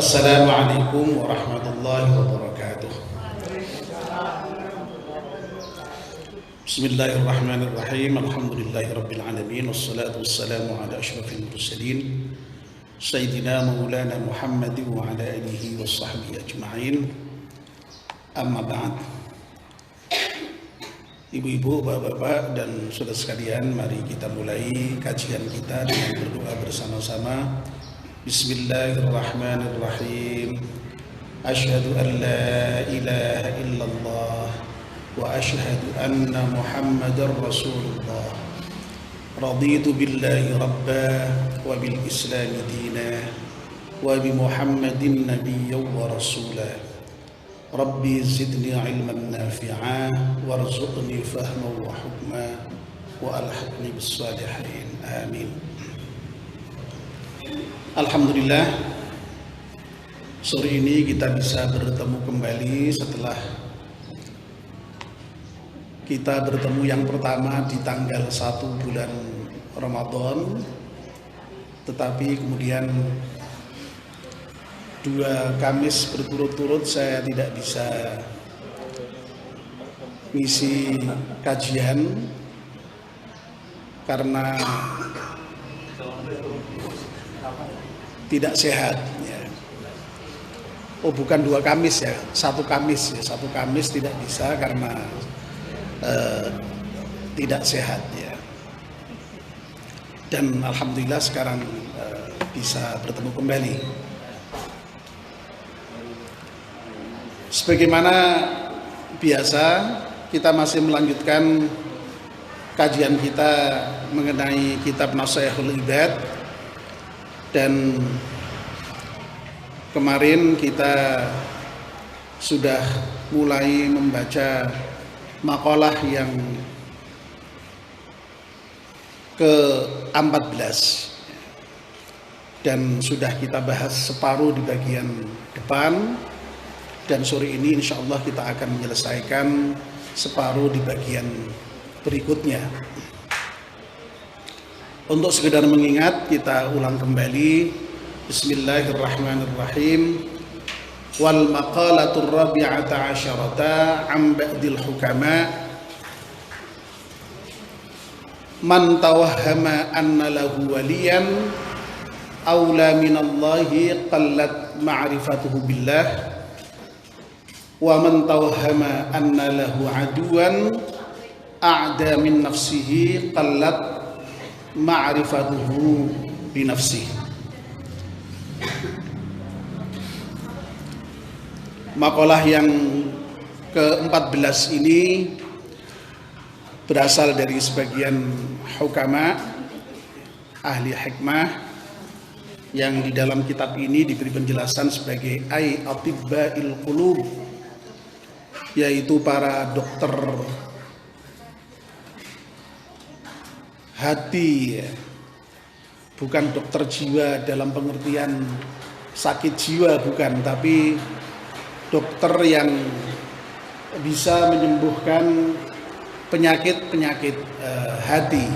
Assalamualaikum warahmatullahi wabarakatuh. Bismillahirrahmanirrahim. Alhamdulillahirabbil alamin wassalatu wassalamu ala asyrafil mursalin sayyidina maulana Muhammad wa ala alihi washabbihi ajma'in. Amma ba'd. Ibu-ibu, bapak-bapak dan saudara sekalian, mari kita mulai kajian kita dengan berdoa bersama-sama. Bismillahirrahmanirrahim. Asyhadu an la ilaha illallah wa asyhadu anna Muhammadar Rasulullah. Raditu billahi rabba wa bil islami dina wa bi Muhammadin nabiyyan wa rasula. Rabbi zidni ilman nafi'a warzuqni fahman wa hukma wa alhaqni bis salihin. Amin. Alhamdulillah, sore ini kita bisa bertemu kembali setelah kita bertemu yang pertama di tanggal 1 bulan Ramadan, tetapi kemudian 2 Kamis berturut-turut saya tidak bisa ngisi kajian karena tidak sehat ya. Oh, bukan 2 Kamis ya, 1 Kamis ya. 1 Kamis tidak bisa karena tidak sehat ya. Dan alhamdulillah sekarang bisa bertemu kembali. Sebagaimana biasa, kita masih melanjutkan kajian kita mengenai kitab Nasaihul Ibad. Dan kemarin kita sudah mulai membaca makalah yang ke-14 dan sudah kita bahas separuh di bagian depan, dan sore ini insya Allah kita akan menyelesaikan separuh di bagian berikutnya. Untuk sekedar mengingat, kita ulang kembali. Bismillahirrahmanirrahim. Wal maqalatur rabi'ata asyarata am ba'dil hukama man tawahhama anna lahu waliyan awla minallahi qallat ma'rifatuhu billah wa man tawahhama anna lahu aduwan a'da min nafsihi qallat ma'rifatuhu binafsi. Makalah yang ke-14 ini berasal dari sebagian hukama, ahli hikmah, yang di dalam kitab ini diberi penjelasan sebagai atibba'il qulub, yaitu para dokter hati, bukan dokter jiwa dalam pengertian sakit jiwa, bukan, tapi dokter yang bisa menyembuhkan penyakit-penyakit hati.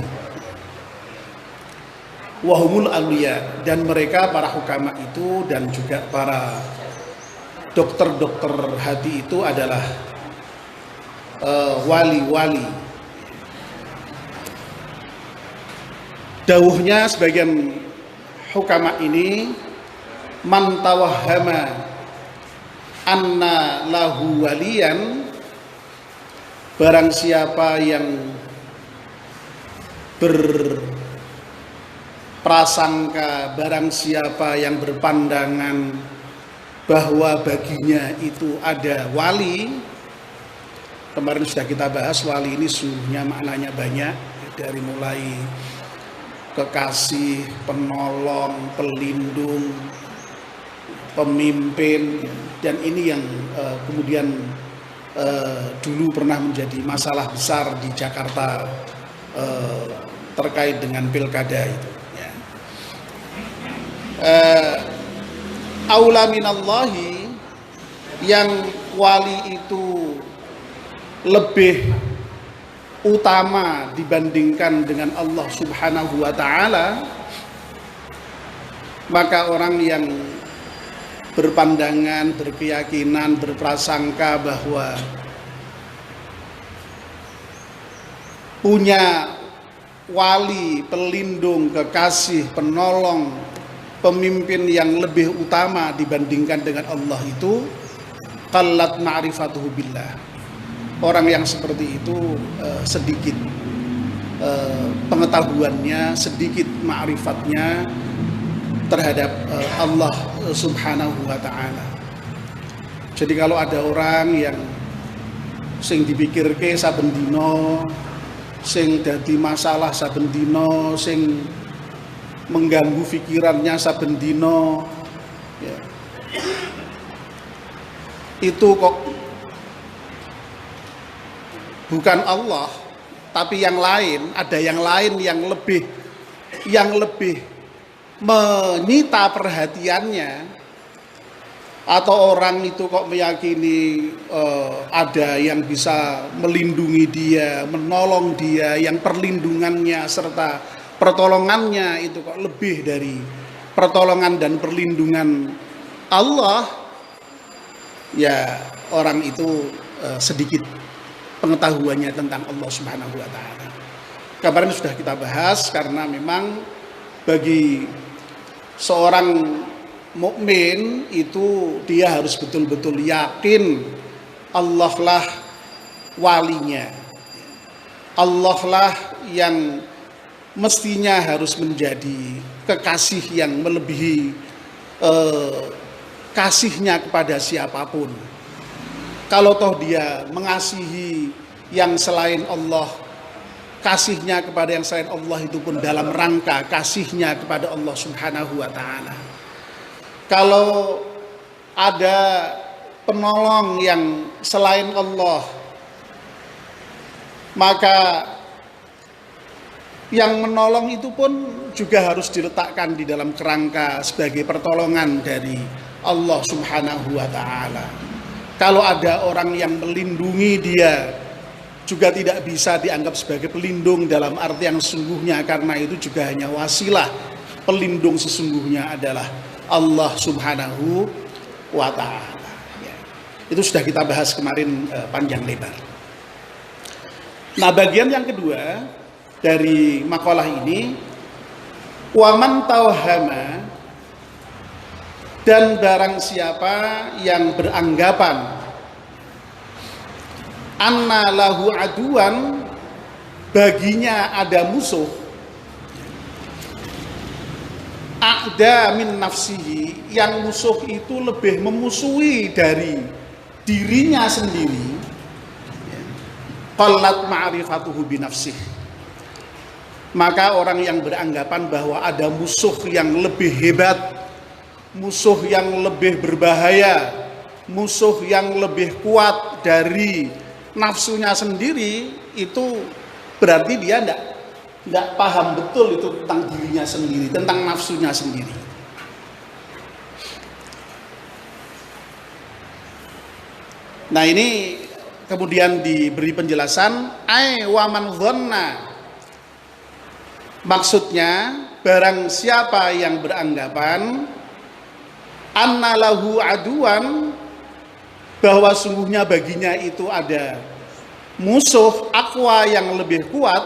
Wahumul awliya, dan mereka para hukama itu dan juga para dokter-dokter hati itu adalah wali-wali. Dawuhnya sebagian hukama ini, man tawahhama anna lahu waliyan, barang siapa yang berprasangka, barang siapa yang berpandangan bahwa baginya itu ada wali. Kemarin sudah kita bahas, wali ini sungguhnya maknanya banyak, dari mulai kekasih, penolong, pelindung, pemimpin, dan ini yang kemudian dulu pernah menjadi masalah besar di Jakarta terkait dengan pilkada itu ya. Aula minallahi, yang wali itu lebih utama dibandingkan dengan Allah Subhanahu wa ta'ala, maka orang yang berpandangan, berkeyakinan, berprasangka bahwa punya wali, pelindung, kekasih, penolong, pemimpin yang lebih utama dibandingkan dengan Allah itu qallat ma'rifatuhu billah. Orang yang seperti itu sedikit pengetahuannya, sedikit ma'rifatnya terhadap Allah Subhanahu wa ta'ala. Jadi kalau ada orang yang sing dipikirke saben dina, sing dadi masalah saben dina, sing mengganggu pikirannya saben dina, ya, itu kok bukan Allah, tapi yang lain, ada yang lain yang lebih menyita perhatiannya. Atau orang itu kok meyakini ada yang bisa melindungi dia, menolong dia, yang perlindungannya serta pertolongannya itu kok lebih dari pertolongan dan perlindungan Allah, ya orang itu sedikit pengetahuannya tentang Allah Subhanahu wa ta'ala. Kemarin sudah kita bahas, karena memang bagi seorang mukmin itu dia harus betul-betul yakin Allah lah walinya, Allah lah yang mestinya harus menjadi kekasih yang melebihi kasihnya kepada siapapun. Kalau toh dia mengasihi yang selain Allah, kasihnya kepada yang selain Allah itu pun dalam rangka kasihnya kepada Allah Subhanahu wa ta'ala. Kalau ada penolong yang selain Allah, maka yang menolong itu pun juga harus diletakkan di dalam kerangka sebagai pertolongan dari Allah Subhanahu wa ta'ala. Kalau ada orang yang melindungi dia, juga tidak bisa dianggap sebagai pelindung dalam arti yang sesungguhnya, karena itu juga hanya wasilah. Pelindung sesungguhnya adalah Allah Subhanahu wa ta'ala. Ya. Itu sudah kita bahas kemarin panjang lebar. Nah, bagian yang kedua dari makalah ini, waman tawhama, dan barang siapa yang beranggapan anna lahu aduan, baginya ada musuh, a'da min nafsihi, yang musuh itu lebih memusuhi dari dirinya sendiri, qallat ma'rifatuhu bi nafsihi, maka orang yang beranggapan bahwa ada musuh yang lebih hebat, musuh yang lebih berbahaya, musuh yang lebih kuat dari nafsunya sendiri, itu berarti dia tidak paham betul itu tentang dirinya sendiri, tentang nafsunya sendiri. Nah, ini kemudian diberi penjelasan, waman dhanna, maksudnya barang siapa yang beranggapan anna lahu aduan, bahwa sungguhnya baginya itu ada musuh aqwa yang lebih kuat,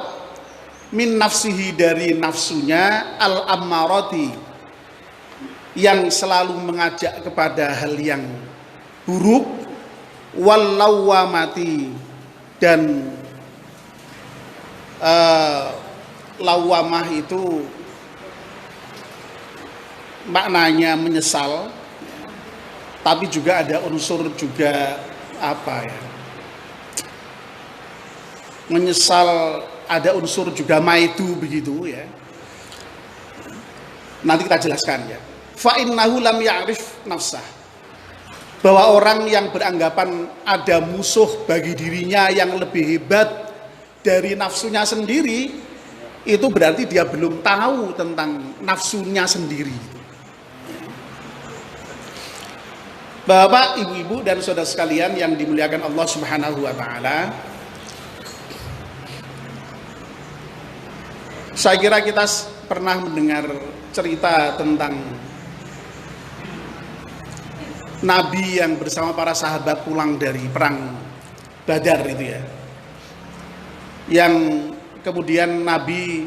min nafsihi, dari nafsunya, al-ammarati, yang selalu mengajak kepada hal yang buruk, wal lawamati, dan lawamah itu maknanya menyesal, tapi juga ada unsur juga apa ya, menyesal, ada unsur juga maitu begitu ya. Nanti kita jelaskan ya. Fa innahu lam ya'rif nafsah, bahwa orang yang beranggapan ada musuh bagi dirinya yang lebih hebat dari nafsunya sendiri, itu berarti dia belum tahu tentang nafsunya sendiri. Bapak, ibu-ibu dan saudara sekalian yang dimuliakan Allah Subhanahu wa ta'ala, saya kira kita pernah mendengar cerita tentang Nabi yang bersama para sahabat pulang dari perang Badar itu ya, yang kemudian Nabi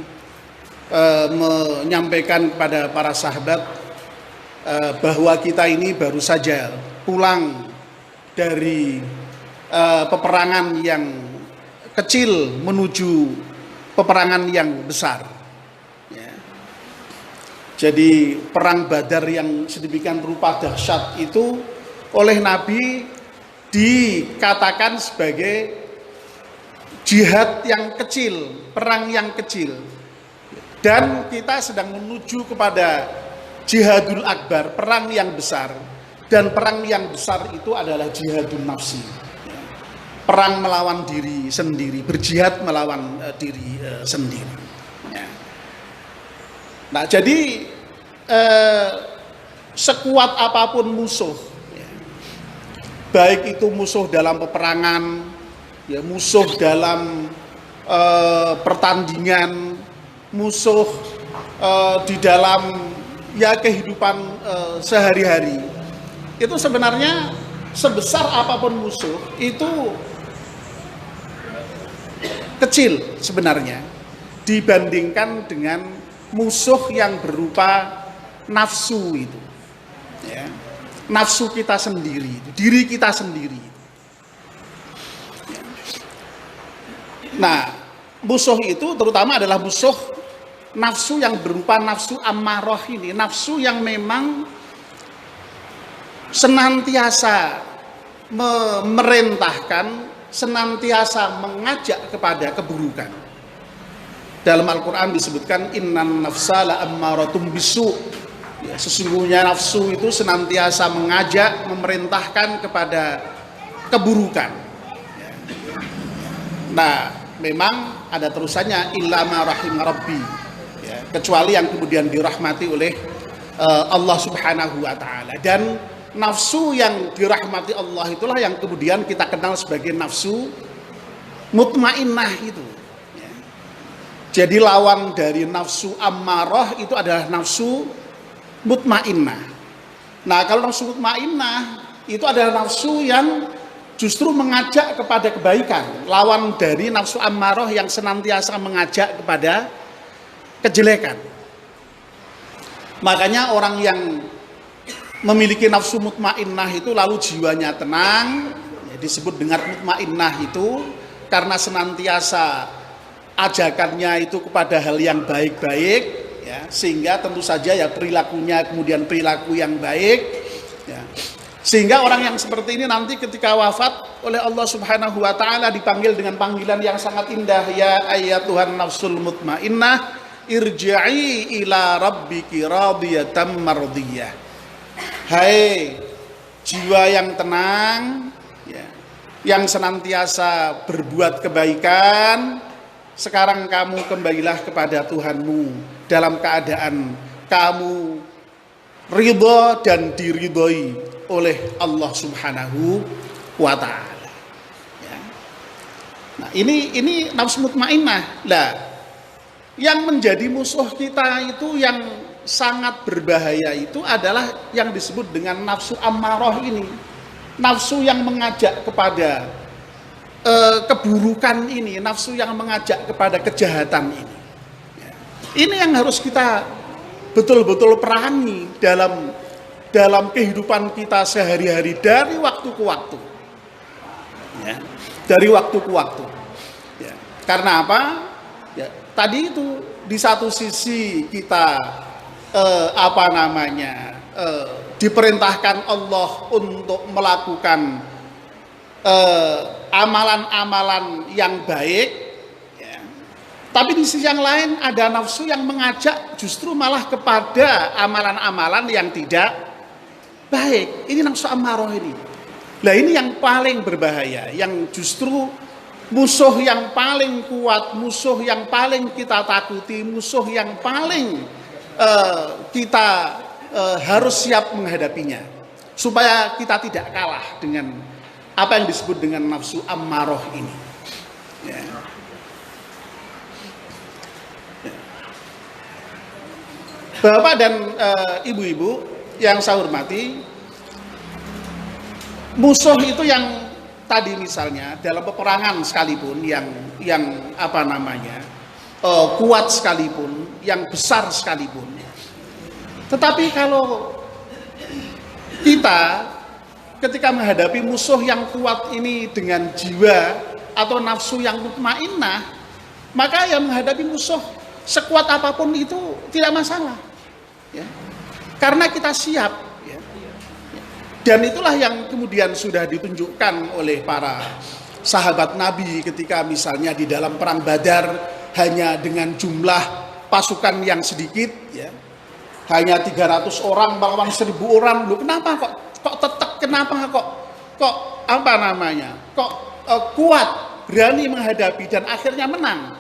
menyampaikan kepada para sahabat bahwa kita ini baru saja pulang dari peperangan yang kecil menuju peperangan yang besar. Ya. Jadi perang Badar yang sedemikian rupa dahsyat itu oleh Nabi dikatakan sebagai jihad yang kecil, perang yang kecil. Dan kita sedang menuju kepada jihadul akbar, perang yang besar. Dan perang yang besar itu adalah jihadun nafsi. Perang melawan diri sendiri, berjihad melawan diri sendiri. Nah, jadi sekuat apapun musuh, baik itu musuh dalam peperangan, ya, musuh dalam pertandingan, musuh di dalam ya kehidupan sehari-hari, itu sebenarnya sebesar apapun musuh itu kecil sebenarnya dibandingkan dengan musuh yang berupa nafsu itu, ya. Nafsu kita sendiri, diri kita sendiri. Nah, musuh itu terutama adalah musuh nafsu yang berupa nafsu ammarah ini, nafsu yang memang senantiasa memerintahkan, senantiasa mengajak kepada keburukan. Dalam Al-Quran disebutkan innan nafsa la ammaratum bisu. Ya, sesungguhnya nafsu itu senantiasa mengajak, memerintahkan kepada keburukan. Ya. Nah, memang ada terusannya illa ma rahim rabbi, ya, kecuali yang kemudian dirahmati oleh Allah Subhanahu wa taala. Dan nafsu yang dirahmati Allah itulah yang kemudian kita kenal sebagai nafsu mutmainnah itu. Ya. Jadi lawan dari nafsu ammarah itu adalah nafsu mutmainnah. Nah, kalau nafsu mutmainnah itu adalah nafsu yang justru mengajak kepada kebaikan, lawan dari nafsu ammarah yang senantiasa mengajak kepada kejelekan. Makanya orang yang memiliki nafsu mutmainnah itu lalu jiwanya tenang, ya, disebut dengan mutmainnah itu karena senantiasa ajakannya itu kepada hal yang baik-baik, ya, sehingga tentu saja ya perilakunya kemudian perilaku yang baik, ya. Sehingga orang yang seperti ini nanti ketika wafat oleh Allah Subhanahu wa taala dipanggil dengan panggilan yang sangat indah, ya ayyatuhan nafsul mutmainnah irji'i ila rabbiki radiyatan mardiyah. Hai jiwa yang tenang, ya, yang senantiasa berbuat kebaikan, sekarang kamu kembalilah kepada Tuhanmu dalam keadaan kamu ridha dan diridhoi oleh Allah Subhanahu wa taala. Ya. Nah, ini nafsu mutmainnah. Lah, yang menjadi musuh kita itu yang sangat berbahaya itu adalah yang disebut dengan nafsu ammarah ini. Nafsu yang mengajak kepada keburukan ini, nafsu yang mengajak kepada kejahatan ini. Ya. Ini yang harus kita betul-betul perangi dalam kehidupan kita sehari-hari dari waktu ke waktu. Ya. Dari waktu ke waktu. Ya. Karena apa? Ya, tadi itu di satu sisi kita diperintahkan Allah untuk melakukan amalan-amalan yang baik, ya. Tapi di sisi yang lain ada nafsu yang mengajak justru malah kepada amalan-amalan yang tidak baik. Ini nafsu ammarah ini. Nah, ini yang paling berbahaya, yang justru musuh yang paling kuat, musuh yang paling kita takuti, musuh yang paling kita harus siap menghadapinya supaya kita tidak kalah dengan apa yang disebut dengan nafsu ammarah ini. Ya. Bapak dan ibu-ibu yang saya hormati, musuh itu yang tadi misalnya dalam peperangan sekalipun yang apa namanya kuat sekalipun, yang besar sekalipun. Tetapi kalau kita ketika menghadapi musuh yang kuat ini dengan jiwa atau nafsu yang mutmainnah, maka yang menghadapi musuh sekuat apapun itu tidak masalah, ya. Karena kita siap, ya. Dan itulah yang kemudian sudah ditunjukkan oleh para sahabat Nabi ketika misalnya di dalam perang Badar hanya dengan jumlah pasukan yang sedikit, ya. Hanya 300 orang melawan 1000 orang. Loh, kenapa kok tetap, kenapa kok apa namanya? Kok kuat, berani menghadapi dan akhirnya menang?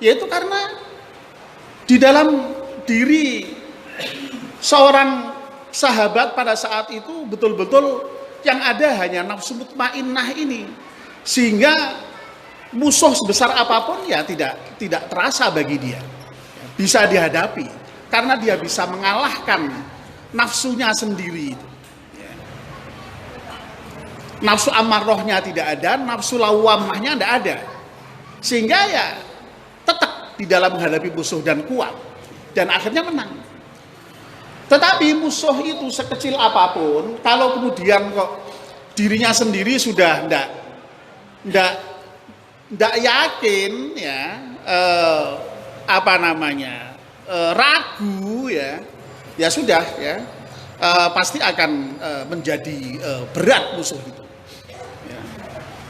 Yaitu karena di dalam diri seorang sahabat pada saat itu betul-betul yang ada hanya nafsu mutmainnah ini, sehingga musuh sebesar apapun ya tidak terasa bagi dia, bisa dihadapi karena dia bisa mengalahkan nafsunya sendiri itu. Nafsu amarrohnya tidak ada, nafsu lawamahnya tidak ada, sehingga ya tetap di dalam menghadapi musuh dan kuat dan akhirnya menang. Tetapi musuh itu sekecil apapun, kalau kemudian kok dirinya sendiri sudah ndak yakin, ya, apa namanya, ragu, ya sudah, ya, pasti akan menjadi berat musuh itu. Ya.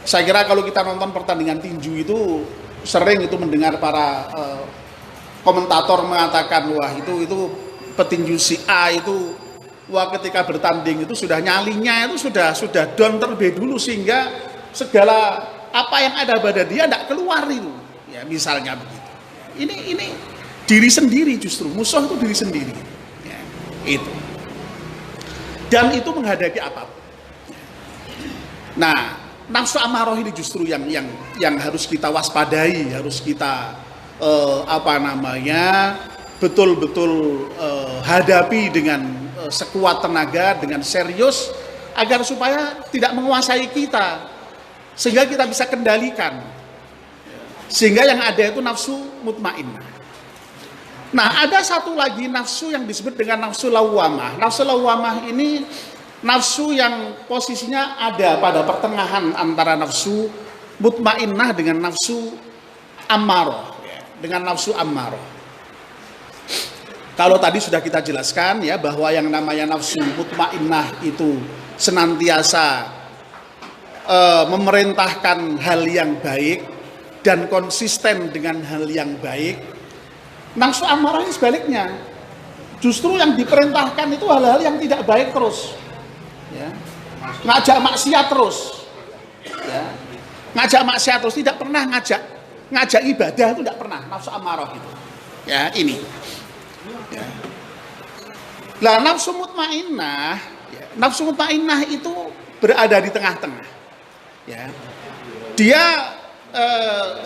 Saya kira kalau kita nonton pertandingan tinju itu sering itu mendengar para komentator mengatakan, wah itu petinju si A itu, wah ketika bertanding itu sudah nyalinya itu sudah down terlebih dulu sehingga segala apa yang ada pada dia tidak keluar itu, ya misalnya begitu. Ini diri sendiri, justru musuh itu diri sendiri, ya, itu. Dan itu menghadapi apapun. Nah, nafsu amarah ini justru yang harus kita waspadai, harus kita apa namanya, betul-betul hadapi dengan sekuat tenaga, dengan serius, agar supaya tidak menguasai kita, sehingga kita bisa kendalikan, sehingga yang ada itu nafsu mutmainnah. Nah, ada satu lagi nafsu yang disebut dengan nafsu lawamah. Nafsu lawamah ini nafsu yang posisinya ada pada pertengahan antara nafsu mutmainnah dengan nafsu ammarah, dengan nafsu ammarah. Kalau tadi sudah kita jelaskan, ya, bahwa yang namanya nafsu mutmainnah itu senantiasa memerintahkan hal yang baik dan konsisten dengan hal yang baik. Nafsu ammarah ini sebaliknya, justru yang diperintahkan itu hal-hal yang tidak baik terus, ya. Ngajak maksiat terus, ya. Ngajak maksiat terus, tidak pernah ngajak ibadah, itu tidak pernah nafsu ammarah itu, ya, ini, ya. Lah nafsu mutmainnah, ya, nafsu mutmainnah itu berada di tengah-tengah, ya. Dia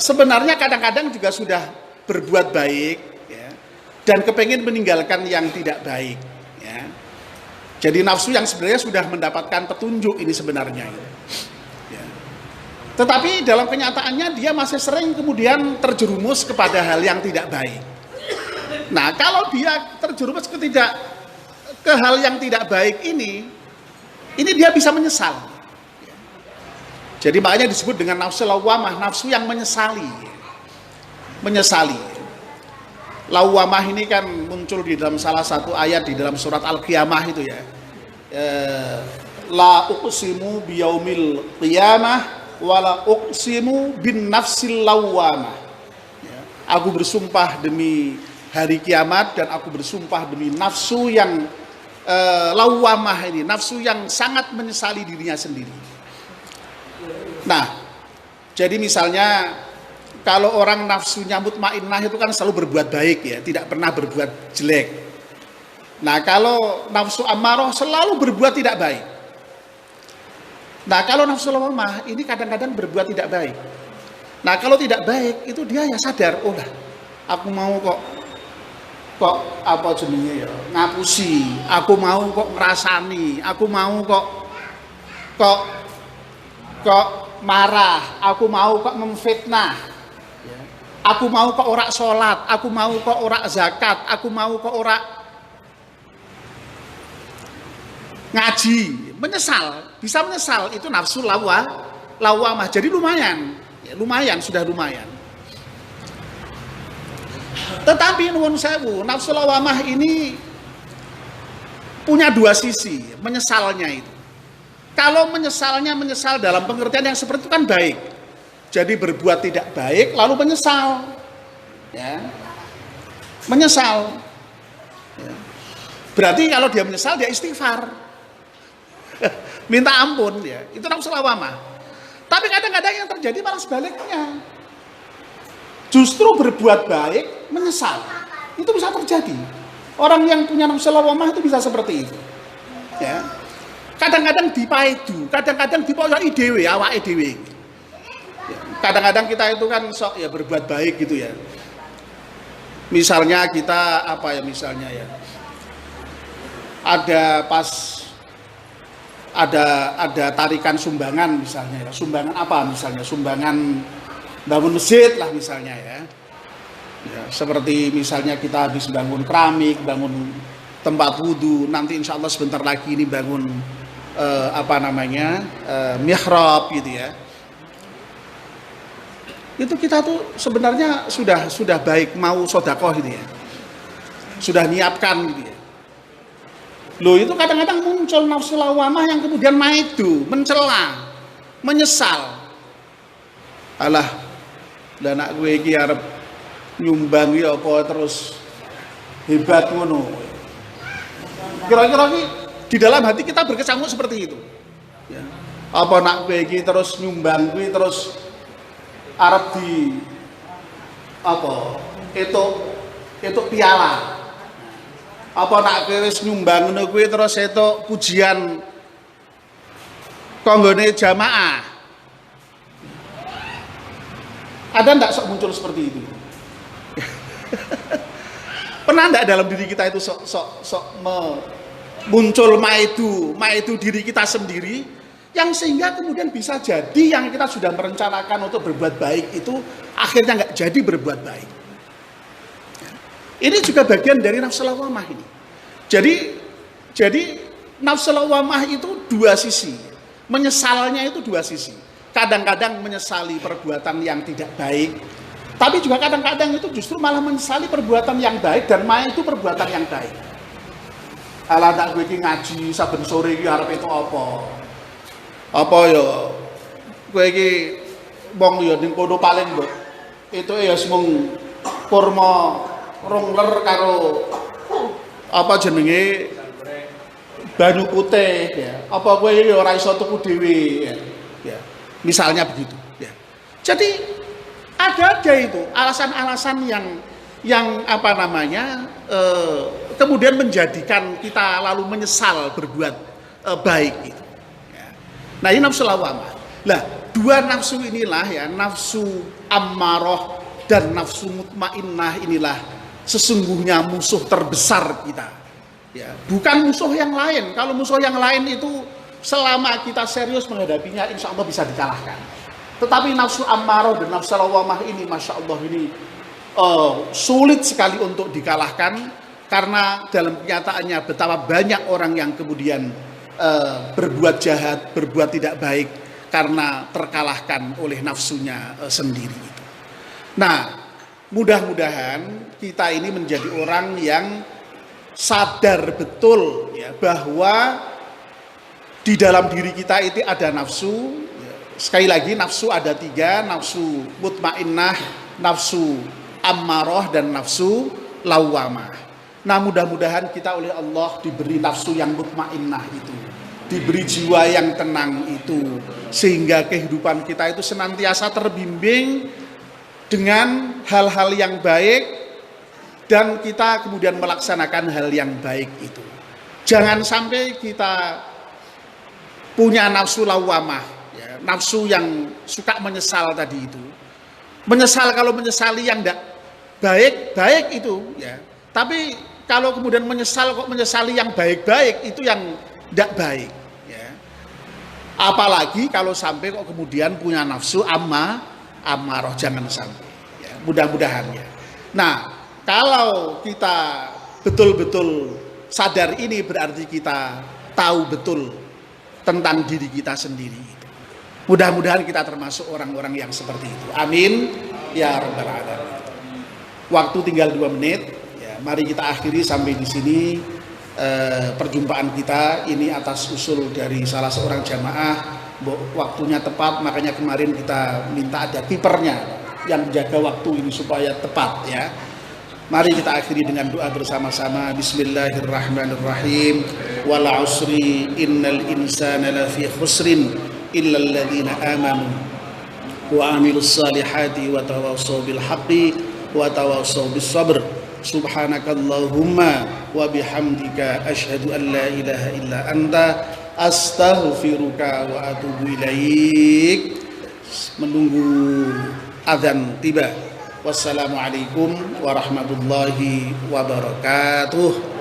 sebenarnya kadang-kadang juga sudah berbuat baik, ya, dan kepengen meninggalkan yang tidak baik, ya. Jadi nafsu yang sebenarnya sudah mendapatkan petunjuk ini sebenarnya, ya. Tetapi dalam kenyataannya dia masih sering kemudian terjerumus kepada hal yang tidak baik. Nah, kalau dia terjerumus ke hal yang tidak baik ini dia bisa menyesal. Jadi makanya disebut dengan nafsu lawamah, nafsu yang menyesali. Lawamah ini kan muncul di dalam salah satu ayat di dalam surat Al-Qiyamah itu, ya. La uqsimu biyaumil qiyamah wa la uqsimu bin nafsil lawamah. Ya. Aku bersumpah demi hari kiamat dan aku bersumpah demi nafsu yang lawamah ini, nafsu yang sangat menyesali dirinya sendiri. Nah, jadi misalnya kalau orang nafsunya mutmainnah itu kan selalu berbuat baik, ya, tidak pernah berbuat jelek. Nah, kalau nafsu ammarah selalu berbuat tidak baik. Nah, kalau nafsu lawamah ini kadang-kadang berbuat tidak baik. Nah, kalau tidak baik itu dia ya sadar, oh lah, aku mau kok apa jenenge, ya, ngapusi, aku mau kok ngrasani, aku mau kok kok marah, aku mau kok memfitnah, aku mau kok ora sholat, aku mau kok ora zakat, aku mau kok ora ngaji, menyesal, bisa menyesal, itu nafsu lawamah. Jadi lumayan, lumayan, sudah lumayan. Tetapi nuwun sewu, nafsu lawamah ini punya dua sisi, menyesalnya itu. Kalau menyesalnya menyesal dalam pengertian yang seperti itu kan baik. Jadi berbuat tidak baik lalu menyesal. Ya. Menyesal. Ya. Berarti kalau dia menyesal dia istighfar. Minta ampun ya. Itu nafsu lawamah. Tapi kadang-kadang yang terjadi malah sebaliknya. Justru berbuat baik menyesal. Itu bisa terjadi. Orang yang punya nafsu lawamah itu bisa seperti itu. Ya. Kadang-kadang dipaidu, kadang-kadang dipoyoki dhewe, awake dhewe. Kadang-kadang kita itu kan sok ya berbuat baik gitu ya. Misalnya kita apa ya misalnya ya. Ada tarikan sumbangan misalnya ya. Sumbangan apa misalnya? Sumbangan bangun masjid lah misalnya ya. Ya, seperti misalnya kita habis bangun keramik, bangun tempat wudhu, nanti insya Allah sebentar lagi ini bangun mihrab gitu ya. Itu kita tuh sebenarnya sudah baik mau sedekah gitu ya. Sudah nyiapkan gitu ya. Loh itu kadang-kadang muncul nafsu lawamah yang kemudian maidu, mencela, menyesal. Alah, lah anak gue iki arep nyumbang ya apa terus hebat ngono. Kira-kira di dalam hati kita berkecamuk seperti itu. Ya. Apa nak gue iki terus nyumbang gue terus arep di apa? Itu piala. Apa nak gue wis nyumbang ngono kuwi terus itu pujian konggone jamaah. Ada ndak sok muncul seperti itu? Pernah ndak dalam diri kita itu muncul maidu diri kita sendiri yang sehingga kemudian bisa jadi yang kita sudah merencanakan untuk berbuat baik itu akhirnya nggak jadi berbuat baik. Ini juga bagian dari nafsu lawamah ini. Jadi nafsu lawamah itu dua sisi. Menyesalnya itu dua sisi. Kadang-kadang menyesali perbuatan yang tidak baik, tapi juga kadang-kadang itu justru malah menyesali perbuatan yang baik dan itu perbuatan yang baik. Alah nak gue iki ngaji saben sore iki arep itu apa? Apa ya? Gue iki wong ya ning kono paling mbok itu ya mung kurma rongler karo apa jenenge banyu putih ya. Apa kowe ya ora iso tuku dhewe ya. Ya. Misalnya begitu ya. Jadi ada itu alasan-alasan yang apa namanya kemudian menjadikan kita lalu menyesal berbuat baik itu. Ya. Nah ini nafsu lawamah. Lah dua nafsu inilah ya, nafsu ammarah dan nafsu mutmainnah inilah sesungguhnya musuh terbesar kita. Ya, bukan musuh yang lain. Kalau musuh yang lain itu selama kita serius menghadapinya, insya Allah bisa dikalahkan. Tetapi nafsu ammarah dan nafsu lawamah ini, masya Allah ini sulit sekali untuk dikalahkan karena dalam kenyataannya betapa banyak orang yang kemudian berbuat jahat, berbuat tidak baik karena terkalahkan oleh nafsunya sendiri. Nah, mudah-mudahan kita ini menjadi orang yang sadar betul ya bahwa di dalam diri kita itu ada nafsu. Sekali lagi nafsu ada tiga, nafsu mutmainnah, nafsu ammarah dan nafsu lawamah. Nah mudah-mudahan kita oleh Allah diberi nafsu yang mutmainnah itu, diberi jiwa yang tenang itu, sehingga kehidupan kita itu senantiasa terbimbing dengan hal-hal yang baik dan kita kemudian melaksanakan hal yang baik itu. Jangan sampai kita punya nafsu lawamah, ya, nafsu yang suka menyesal tadi itu. Menyesal kalau menyesali yang tidak baik itu, ya. Tapi kalau kemudian menyesal kok menyesali yang baik-baik itu yang tidak baik, ya. Apalagi kalau sampai kok kemudian punya nafsu amarah, jangan sampai. Ya, mudah-mudahan ya. Nah, kalau kita betul-betul sadar ini berarti kita tahu betul tentang diri kita sendiri. Mudah-mudahan kita termasuk orang-orang yang seperti itu. Amin ya rabbal alamin. Waktu tinggal 2 menit. Ya, mari kita akhiri sampai di sini. Perjumpaan kita ini atas usul dari salah seorang jamaah, waktunya tepat, makanya kemarin kita minta ada kipernya yang menjaga waktu ini supaya tepat ya. Mari kita akhiri dengan doa bersama-sama. Bismillahirrahmanirrahim. Wal 'usri innal insana lafi khusrin illal ladzina amanu wa 'amilus salihati wa tawassaw bil haqqi wa tawassaw bis sabr. Subhanakallahumma wa bihamdika asyhadu an la ilaha illa anta astaghfiruka wa atubu ilaik. Menunggu azan tiba. Wassalamualaikum warahmatullahi wabarakatuh.